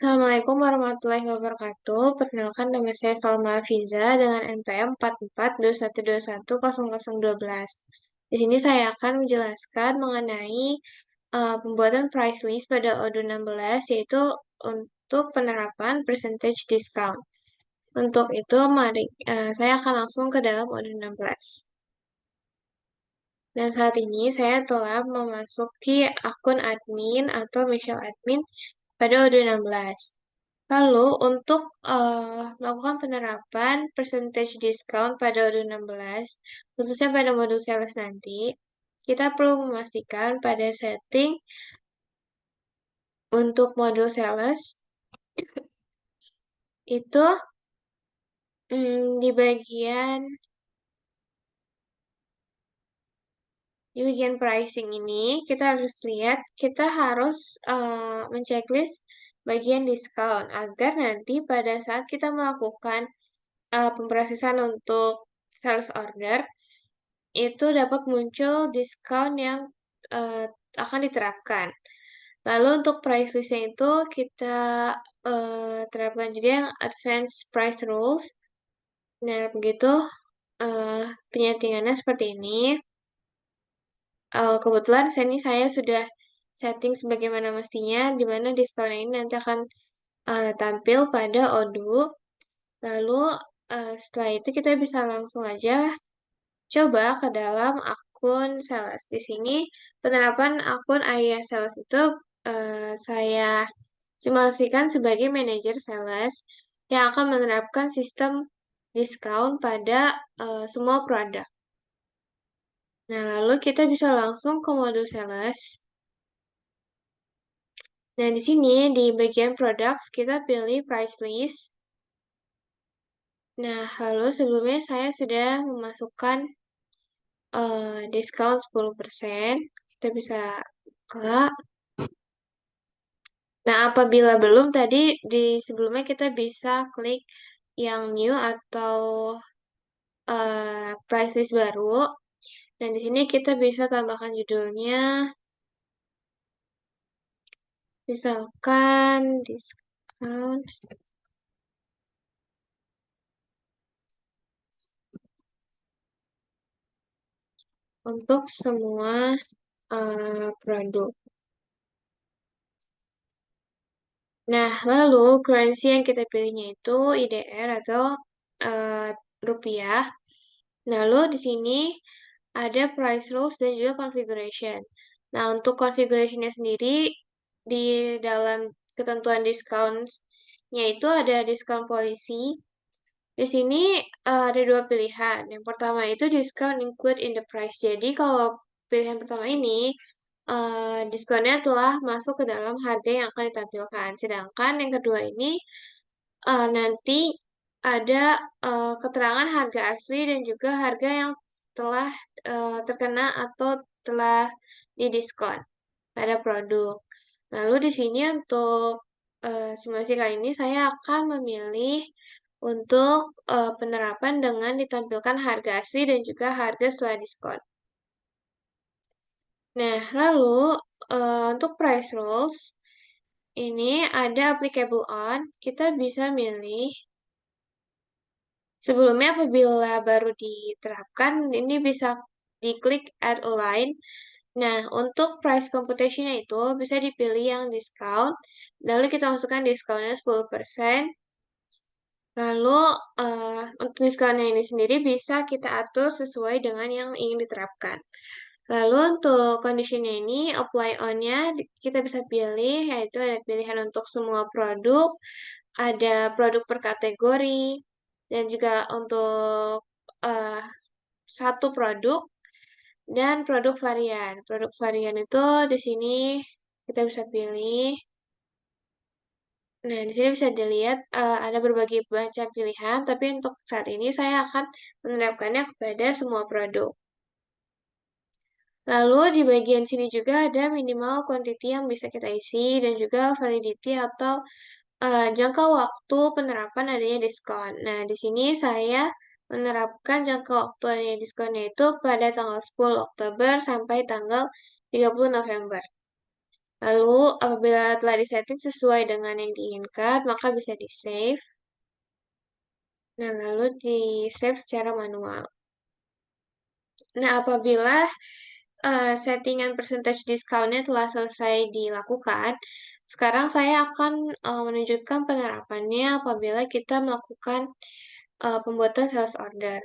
Assalamualaikum warahmatullahi wabarakatuh. Perkenalkan nama saya Salma Afiza dengan NPM 4421210012. Di sini saya akan menjelaskan mengenai pembuatan price list pada ODU 16 yaitu untuk penerapan percentage discount. Untuk itu mari saya akan langsung ke dalam ODU 16. Dan saat ini saya telah memasuki akun admin atau Michelle admin pada ODU 16. Lalu untuk melakukan penerapan percentage discount pada modul 16, khususnya pada modul sales nanti, kita perlu memastikan pada setting untuk modul sales itu di bagian pricing ini kita harus lihat kita harus menceklis bagian diskon agar nanti pada saat kita melakukan pemrosesan untuk sales order itu dapat muncul diskon yang eh, akan diterapkan. Lalu untuk price listnya itu kita terapkan juga yang advanced price rules. Nah, begitu penyetingannya seperti ini. Kebetulan sini saya sudah setting sebagaimana mestinya, di mana diskon ini nanti akan tampil pada ODU. Lalu setelah itu kita bisa langsung aja coba ke dalam akun sales. Di sini penerapan akun AIA Sales itu saya simulasikan sebagai manajer sales yang akan menerapkan sistem diskon pada semua produk. Nah, lalu kita bisa langsung ke modul sales. Nah, di sini di bagian products kita pilih price list. Nah, lalu sebelumnya saya sudah memasukkan diskon 10%. Kita bisa buka. Nah, apabila belum tadi di sebelumnya kita bisa klik yang new atau price list baru. Dan di sini kita bisa tambahkan judulnya, misalkan diskon untuk semua produk. Nah, lalu currency yang kita pilihnya itu IDR atau eh, rupiah. Lalu di sini ada price rules dan juga configuration. Nah, untuk configurationnya sendiri di dalam ketentuan discount-nya itu ada diskon polisi. Di sini ada dua pilihan. Yang pertama itu discount include in the price. Jadi kalau pilihan pertama ini diskonnya telah masuk ke dalam harga yang akan ditampilkan. Sedangkan yang kedua ini nanti ada keterangan harga asli dan juga harga yang telah terkena atau telah didiskon pada produk. Lalu di sini untuk simulasi kali ini saya akan memilih untuk penerapan dengan ditampilkan harga asli dan juga harga setelah diskon. Nah, lalu untuk price rules ini ada applicable on, kita bisa milih sebelumnya apabila baru diterapkan ini bisa diklik add a line. Nah, untuk price computation-nya itu bisa dipilih yang discount, lalu kita masukkan diskonnya 10%. Lalu untuk diskonnya ini sendiri bisa kita atur sesuai dengan yang ingin diterapkan. Lalu untuk conditionnya ini, apply on-nya kita bisa pilih, yaitu ada pilihan untuk semua produk, ada produk per kategori, dan juga untuk eh, satu produk, dan produk varian. Produk varian itu di sini kita bisa pilih. Nah, di sini bisa dilihat ada berbagai macam pilihan, tapi untuk saat ini saya akan menerapkannya kepada semua produk. Lalu di bagian sini juga ada minimal quantity yang bisa kita isi dan juga validity atau jangka waktu penerapan adanya diskon. Nah, di sini saya menerapkan jangka waktu adanya diskonnya itu pada tanggal 10 Oktober sampai tanggal 30 November. Lalu, apabila telah disetting sesuai dengan yang diinginkan, maka bisa di-save. Nah, lalu di-save secara manual. Nah, apabila settingan percentage discount-nya telah selesai dilakukan, sekarang saya akan menunjukkan penerapannya apabila kita melakukan pembuatan sales order.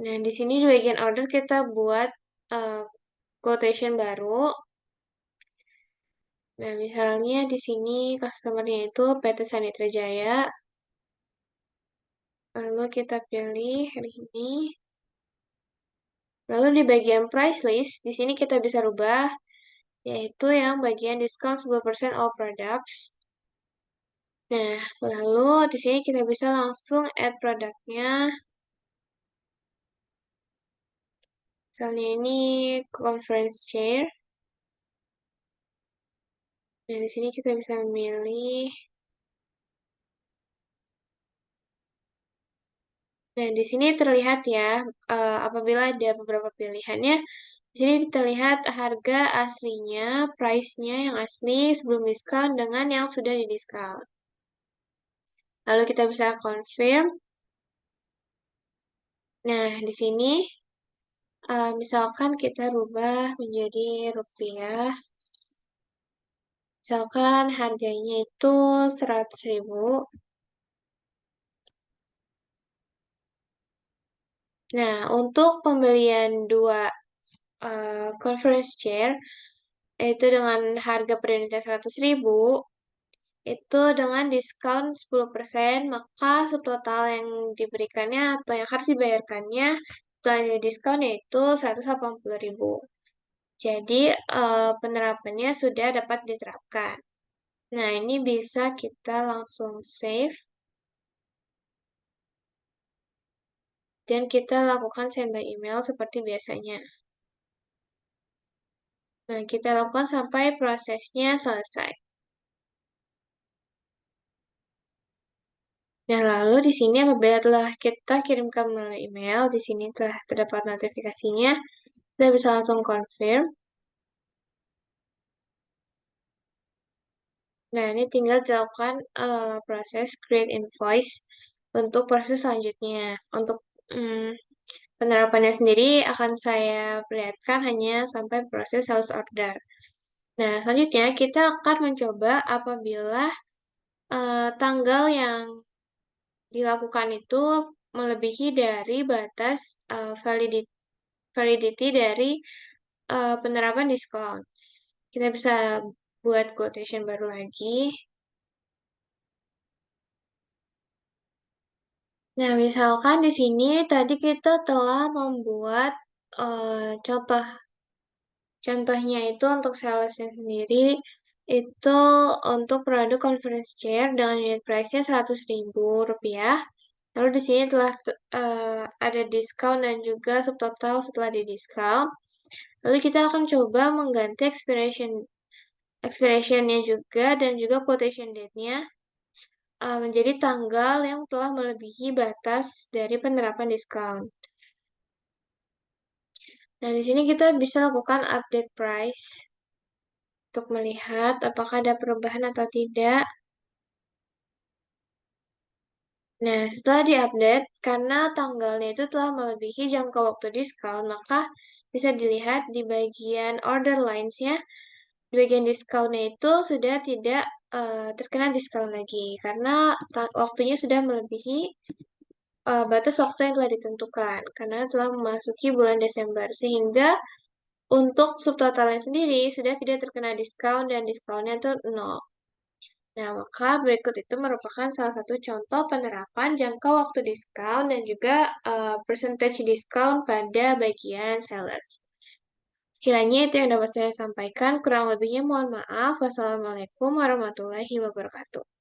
Nah, di sini di bagian order kita buat uh, quotation baru. Nah, misalnya di sini customer-nya itu PT Sanitra Jaya. Lalu kita pilih hari ini. Lalu di bagian price list, di sini kita bisa rubah, yaitu yang bagian diskon 10% all products. Nah, lalu di sini kita bisa langsung add produknya. Misalnya ini conference chair. Nah, di sini kita bisa memilih. Nah, di sini terlihat ya, apabila ada beberapa pilihannya, di sini terlihat harga aslinya, price-nya yang asli sebelum diskon dengan yang sudah didiskon. Lalu kita bisa confirm. Nah, di sini misalkan kita rubah menjadi rupiah. Misalkan harganya itu 100.000. Nah, untuk pembelian dua conference chair, itu dengan harga per unitnya 100.000, itu dengan diskon 10%, maka subtotal yang diberikannya atau yang harus dibayarkannya setelah diskon yaitu 180.000. Jadi, penerapannya sudah dapat diterapkan. Nah, ini bisa kita langsung save dan kita lakukan send by email seperti biasanya. Nah, kita lakukan sampai prosesnya selesai. Nah, lalu di sini apabila telah kita kirimkan melalui email, di sini telah terdapat notifikasinya, kita bisa langsung confirm. Nah, ini tinggal dilakukan proses create invoice untuk proses selanjutnya. Untuk penerapannya sendiri akan saya perlihatkan hanya sampai proses sales order. Nah, selanjutnya kita akan mencoba apabila tanggal yang dilakukan itu melebihi dari batas validity dari penerapan diskon. Kita bisa buat quotation baru lagi. Nah, misalkan di sini tadi kita telah membuat contoh. Contohnya itu untuk salesnya sendiri, itu untuk produk conference chair dengan unit price-nya 100.000 rupiah. Lalu di sini telah ada diskon dan juga subtotal setelah di diskon. Lalu kita akan coba mengganti expiration-nya juga dan juga quotation date-nya menjadi tanggal yang telah melebihi batas dari penerapan diskon. Nah, di sini kita bisa lakukan update price untuk melihat apakah ada perubahan atau tidak. Nah, setelah diupdate, karena tanggalnya itu telah melebihi jangka waktu diskon, maka bisa dilihat di bagian order lines-nya, di bagian diskonnya itu sudah tidak terkena diskon lagi, karena waktunya sudah melebihi batas waktu yang telah ditentukan, karena telah memasuki bulan Desember, sehingga untuk subtotalnya sendiri sudah tidak terkena diskon dan diskonnya itu 0. Nah, maka berikut itu merupakan salah satu contoh penerapan jangka waktu diskon dan juga percentage diskon pada bagian sales. Sekiranya itu yang dapat saya sampaikan, kurang lebihnya mohon maaf. Wassalamualaikum warahmatullahi wabarakatuh.